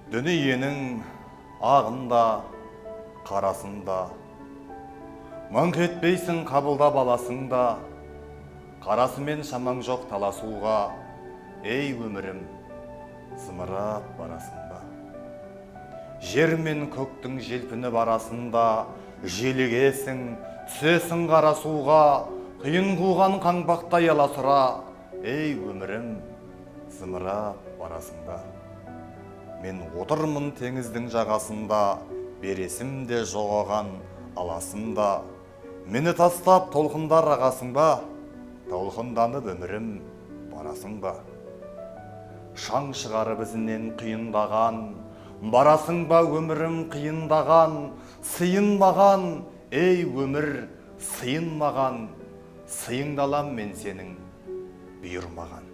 Дүниенің ағында, қарасында, мыңқ етпейсің қабылдап аласың да, қарасымен шамаң жоқ таласуға, ей өмірім, зымырап барасың ба? Жер мен көктің желпініп арасында, желігесің, түсесің қара суға, қиын қуған қаңбақтай аласұра, ей өмірім, зымырап барасың ба? Мен отырмын теңіздің жағасында, бересім де жоғаған аласында. Мені тастап толқындар ағасың ба? Толқынданып өмірім барасың ба? Шаң шығарып ізінен қиындаған, барасың ба өмірім қиындаған? Сыйын маған, ей өмір, сыйын маған, сыйыңды алам мен сенің бұйырмаған.